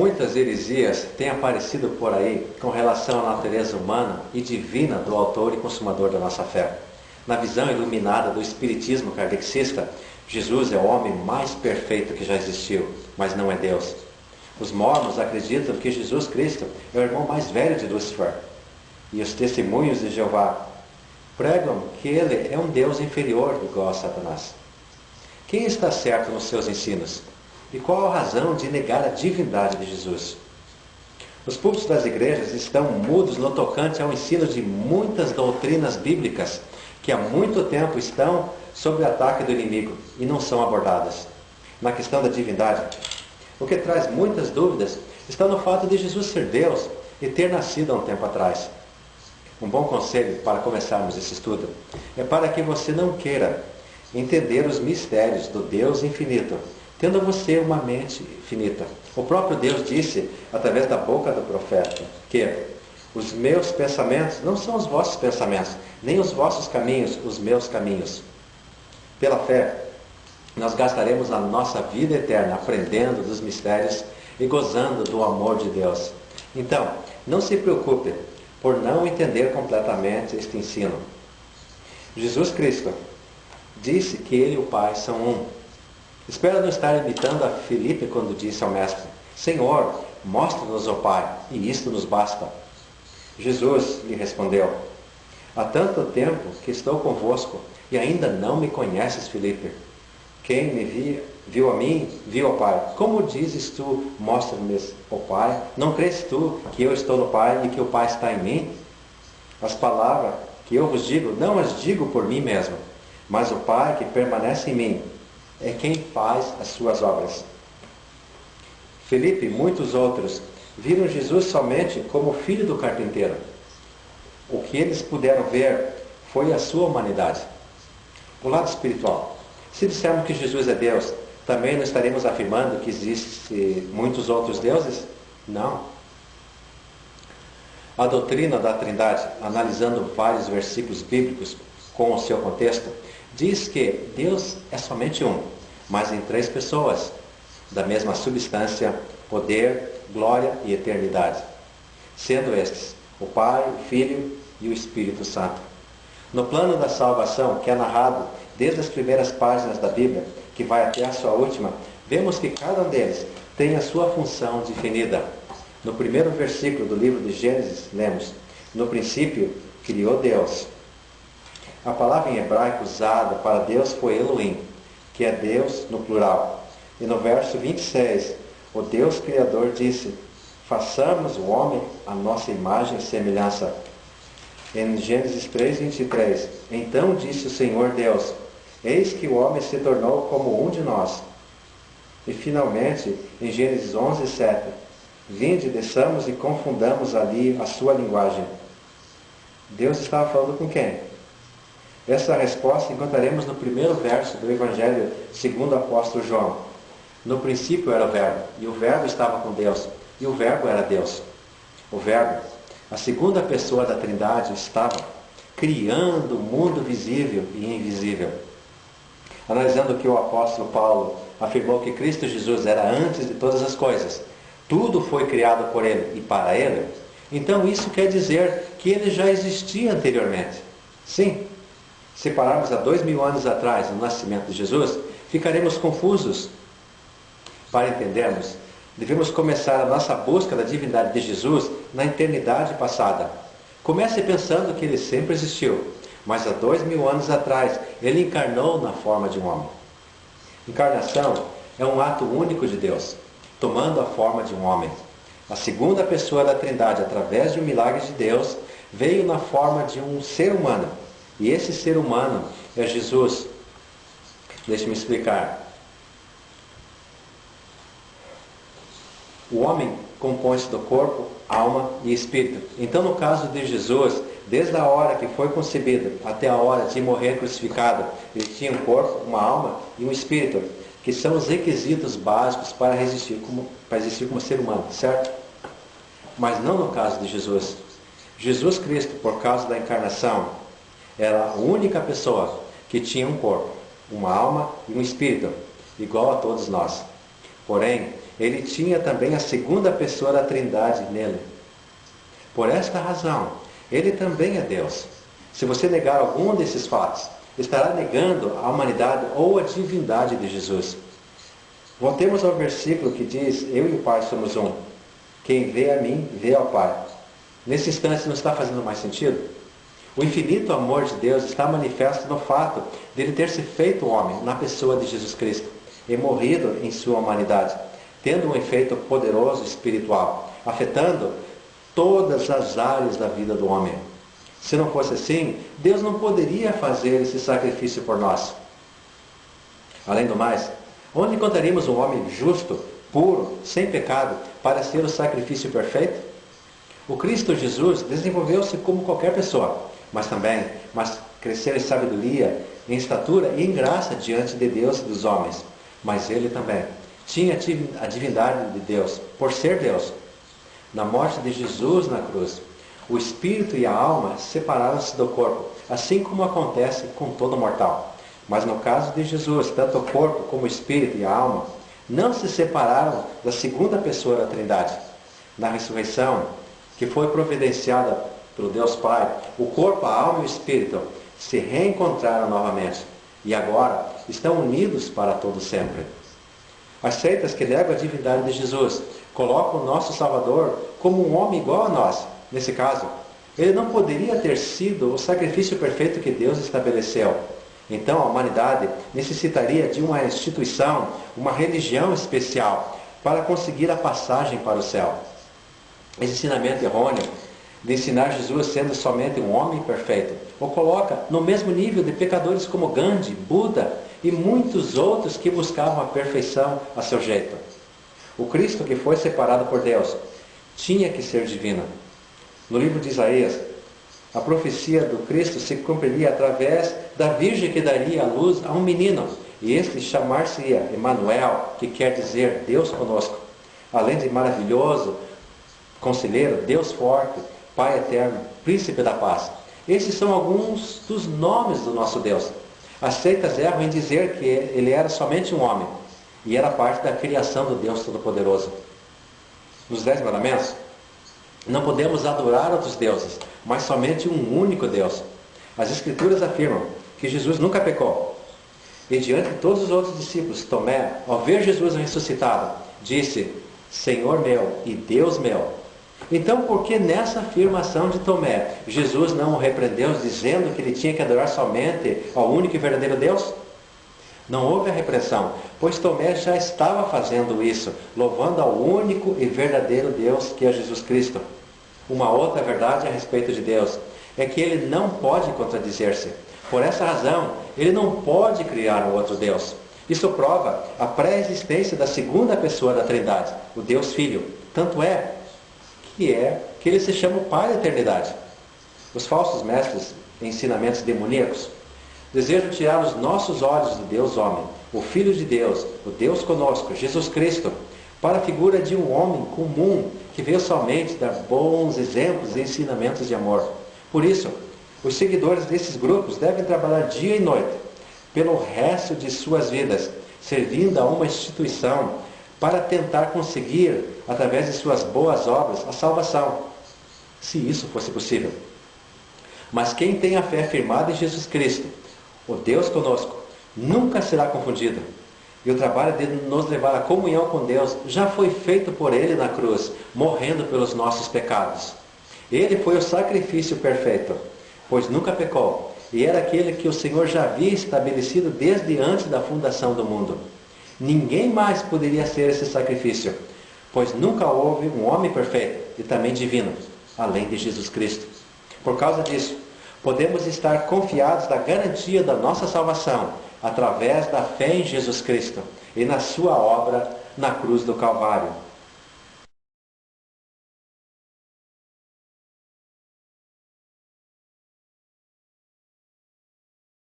Muitas heresias têm aparecido por aí com relação à natureza humana e divina do autor e consumador da nossa fé. Na visão iluminada do espiritismo kardecista, Jesus é o homem mais perfeito que já existiu, mas não é Deus. Os mormons acreditam que Jesus Cristo é o irmão mais velho de Lúcifer. E os testemunhos de Jeová pregam que ele é um Deus inferior igual a Satanás. Quem está certo nos seus ensinos? E qual a razão de negar a divindade de Jesus? Os púlpitos das igrejas estão mudos no tocante ao ensino de muitas doutrinas bíblicas que há muito tempo estão sob o ataque do inimigo e não são abordadas. Na questão da divindade, o que traz muitas dúvidas está no fato de Jesus ser Deus e ter nascido há um tempo atrás. Um bom conselho para começarmos esse estudo é para que você não queira entender os mistérios do Deus infinito, tendo você uma mente finita. O próprio Deus disse, através da boca do profeta, que os meus pensamentos não são os vossos pensamentos, nem os vossos caminhos, os meus caminhos. Pela fé, nós gastaremos a nossa vida eterna aprendendo dos mistérios e gozando do amor de Deus. Então, não se preocupe por não entender completamente este ensino. Jesus Cristo disse que Ele e o Pai são um. Espero não estar imitando a Filipe quando disse ao Mestre: Senhor, mostra-nos o Pai, e isto nos basta. Jesus lhe respondeu: há tanto tempo que estou convosco, e ainda não me conheces, Filipe. Quem me viu a mim, viu ao Pai. Como dizes tu, mostra-me o Pai? Não crês tu que eu estou no Pai e que o Pai está em mim? As palavras que eu vos digo, não as digo por mim mesmo, mas o Pai que permanece em mim é quem faz as suas obras. Filipe e muitos outros viram Jesus somente como filho do carpinteiro. O que eles puderam ver foi a sua humanidade. O lado espiritual. Se dissermos que Jesus é Deus, também não estaremos afirmando que existem muitos outros deuses? Não. A doutrina da Trindade, analisando vários versículos bíblicos com o seu contexto, diz que Deus é somente um, mas em três pessoas, da mesma substância, poder, glória e eternidade, sendo estes o Pai, o Filho e o Espírito Santo. No plano da salvação, que é narrado desde as primeiras páginas da Bíblia, que vai até a sua última, vemos que cada um deles tem a sua função definida. No primeiro versículo do livro de Gênesis, lemos: no princípio criou Deus. A palavra em hebraico usada para Deus foi Elohim, que é Deus no plural. E no verso 26, o Deus Criador disse: façamos o homem à nossa imagem e semelhança. Em Gênesis 3:23, então disse o Senhor Deus: eis que o homem se tornou como um de nós. E finalmente, em Gênesis 11:7, vinde, desçamos e confundamos ali a sua linguagem. Deus estava falando com quem? Essa resposta encontraremos no primeiro verso do Evangelho segundo o apóstolo João. No princípio era o Verbo, e o Verbo estava com Deus, e o Verbo era Deus. O Verbo, a segunda pessoa da Trindade, estava criando o mundo visível e invisível. Analisando o que o apóstolo Paulo afirmou que Cristo Jesus era antes de todas as coisas, tudo foi criado por Ele e para Ele, então isso quer dizer que Ele já existia anteriormente. Sim. Se pararmos há 2000 anos atrás, no nascimento de Jesus, ficaremos confusos. Para entendermos, devemos começar a nossa busca da divindade de Jesus na eternidade passada. Comece pensando que Ele sempre existiu, mas há 2000 anos atrás, Ele encarnou na forma de um homem. Encarnação é um ato único de Deus, tomando a forma de um homem. A segunda pessoa da Trindade, através de um milagre de Deus, veio na forma de um ser humano. E esse ser humano é Jesus. Deixe-me explicar. O homem compõe-se do corpo, alma e espírito. Então, no caso de Jesus, desde a hora que foi concebido até a hora de morrer crucificado, ele tinha um corpo, uma alma e um espírito, que são os requisitos básicos para existir como ser humano, certo? Mas não no caso de Jesus. Jesus Cristo, por causa da encarnação, era a única pessoa que tinha um corpo, uma alma e um espírito, igual a todos nós. Porém, ele tinha também a segunda pessoa da Trindade nele. Por esta razão, ele também é Deus. Se você negar algum desses fatos, estará negando a humanidade ou a divindade de Jesus. Voltemos ao versículo que diz: eu e o Pai somos um. Quem vê a mim, vê ao Pai. Nesse instante não está fazendo mais sentido? O infinito amor de Deus está manifesto no fato de ele ter se feito homem na pessoa de Jesus Cristo e morrido em sua humanidade, tendo um efeito poderoso espiritual, afetando todas as áreas da vida do homem. Se não fosse assim, Deus não poderia fazer esse sacrifício por nós. Além do mais, onde encontraríamos um homem justo, puro, sem pecado, para ser o sacrifício perfeito? O Cristo Jesus desenvolveu-se como qualquer pessoa, mas cresceu em sabedoria, em estatura e em graça diante de Deus e dos homens. Mas ele também tinha a divindade de Deus, por ser Deus. Na morte de Jesus na cruz, o espírito e a alma separaram-se do corpo, assim como acontece com todo mortal. Mas no caso de Jesus, tanto o corpo como o espírito e a alma não se separaram da segunda pessoa da Trindade. Na ressurreição, que foi providenciada pelo Deus Pai, o corpo, a alma e o espírito se reencontraram novamente e agora estão unidos para todo sempre. As seitas que negam a divindade de Jesus colocam o nosso Salvador como um homem igual a nós. Nesse caso, ele não poderia ter sido o sacrifício perfeito que Deus estabeleceu. Então a humanidade necessitaria de uma instituição, uma religião especial para conseguir a passagem para o céu. Esse ensinamento errôneo de ensinar Jesus sendo somente um homem perfeito o coloca no mesmo nível de pecadores como Gandhi, Buda e muitos outros que buscavam a perfeição a seu jeito. O Cristo que foi separado por Deus tinha que ser divino. No livro de Isaías, a profecia do Cristo se cumpriria através da Virgem que daria a luz a um menino, e este chamar-se-ia Emanuel, que quer dizer Deus conosco. Além de maravilhoso, Conselheiro, Deus forte, Pai eterno, Príncipe da paz. Esses são alguns dos nomes do nosso Deus. As seitas erram em dizer que ele era somente um homem e era parte da criação do Deus Todo-Poderoso. Nos 10 mandamentos, não podemos adorar outros deuses, mas somente um único Deus. As Escrituras afirmam que Jesus nunca pecou. E diante de todos os outros discípulos, Tomé, ao ver Jesus ressuscitado, disse: Senhor meu e Deus meu. Então, por que nessa afirmação de Tomé, Jesus não o repreendeu, dizendo que ele tinha que adorar somente ao único e verdadeiro Deus? Não houve a repreensão, pois Tomé já estava fazendo isso, louvando ao único e verdadeiro Deus que é Jesus Cristo. Uma outra verdade a respeito de Deus é que ele não pode contradizer-se. Por essa razão, ele não pode criar um outro Deus. Isso prova a pré-existência da segunda pessoa da Trindade, o Deus Filho. Tanto é que ele se chama o Pai da Eternidade. Os falsos mestres em ensinamentos demoníacos desejam tirar os nossos olhos do Deus homem, o Filho de Deus, o Deus conosco, Jesus Cristo, para a figura de um homem comum que veio somente dar bons exemplos e ensinamentos de amor. Por isso, os seguidores desses grupos devem trabalhar dia e noite, pelo resto de suas vidas, servindo a uma instituição para tentar conseguir, através de suas boas obras, a salvação, se isso fosse possível. Mas quem tem a fé firmada em Jesus Cristo, o Deus conosco, nunca será confundido. E o trabalho de nos levar à comunhão com Deus já foi feito por Ele na cruz, morrendo pelos nossos pecados. Ele foi o sacrifício perfeito, pois nunca pecou, e era aquele que o Senhor já havia estabelecido desde antes da fundação do mundo. Ninguém mais poderia ser esse sacrifício, pois nunca houve um homem perfeito e também divino, além de Jesus Cristo. Por causa disso, podemos estar confiados da garantia da nossa salvação, através da fé em Jesus Cristo e na sua obra na cruz do Calvário.